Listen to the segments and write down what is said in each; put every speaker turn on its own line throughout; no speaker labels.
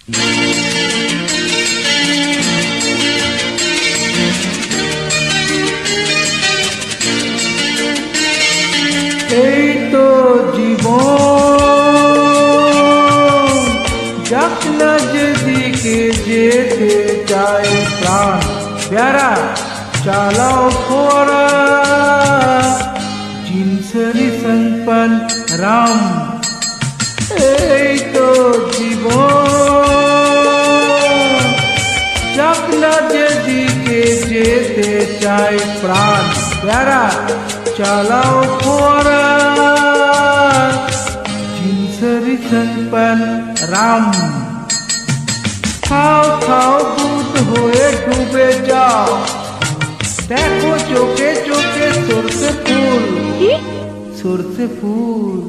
এই তো জীবন, যাক না যেদিকে যেতে চাই প্রাণ, প্যারা চালাও ফোয়ারা, জিনসরি সংপন রাম। এই তো জীবন, যাক না যেদিকে যেতে চাই প্রাণ, প্যারা চালাও ফোয়ারা, জিনসরি সংপন রাম। খাও খাও দুধ হয়ে ডুবে যাও, দেখো চোখে চোখে সরষে ফুল, সরষে ফুল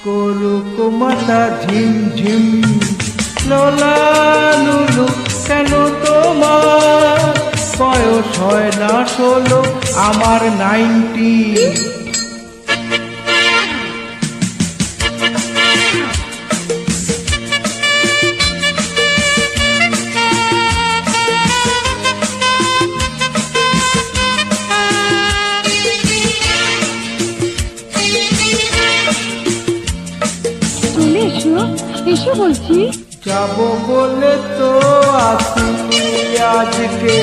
করুক মাথা ঝিমঝিম। লোলা লুলু কেন তোমার বয়স হয় না 16, আমার 90।
এসো বলছি।
যাব বলে তো আসিনি আজকে,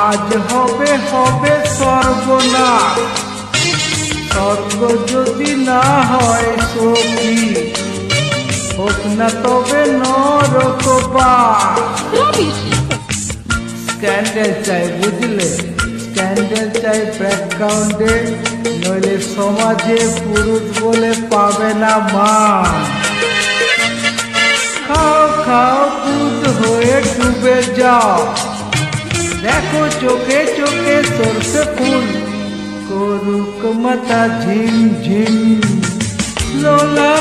আজ হবে হবে সর্বনাশ। স্বর্গ যদি না হয় সখী, হোক না তবে নরকবাস। স্ক্যান্ডেল চাই বুঝলে, স্ক্যান্ডেল চাই ব্যাকগ্রাউন্ডে, নইলে সমাজে পুরুষ বলে পাবে না মান। খাও খাও দুধ হয়ে ডুবে যাও, দেখো চোখে চোখে সরষে ফুল করুক মাথা ঝিমঝিম। লোলা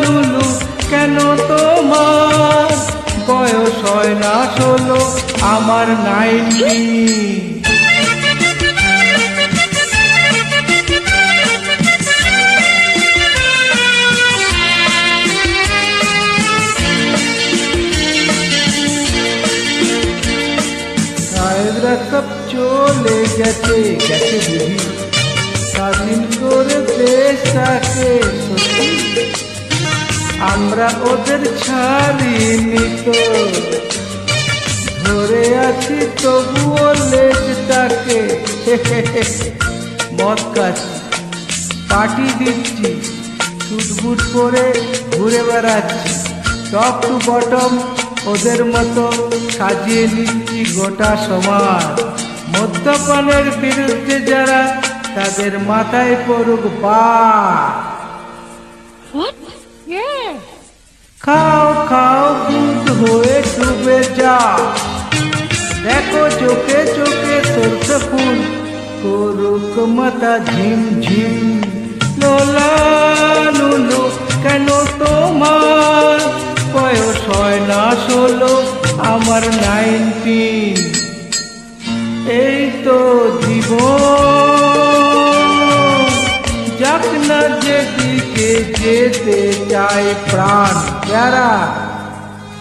লুলু কেন তোমার বয়স হয় না 16, আমার 90। সব চলে গেছে গেছে বুঝি, স্বাধীন করে দেশটাকে সত্যি, আমরা ওদের ছাড়িনি তো, ধরে আছি তবুও লেজটাকে। মদ খাচ্ছি, পার্টি দিচ্ছি, সুটবুট পরে ঘুরে বেড়াচ্ছি, টপ টু বটম ওদের মতো সাজিয়ে নিচ্ছি গোটা সমাজ। মদ্যপানের বিরুদ্ধে যারা, তাদের মাথায় পড়ুক বাস। খাও খাও দুধ হয়ে ডুবে যাও, দেখো চোখে চোখে সরষে ফুল করুক মাথা ঝিমঝিম। লোলা লুলু কেন তোমার বয়স হয় না 16, আমার 90। এই তো জীবন, যাক না যেদিকে যেতে চাই প্রাণ, প্যারা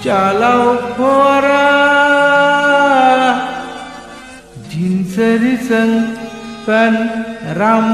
চালাও ফোয়ারা, জিনসরি সংপন রাম।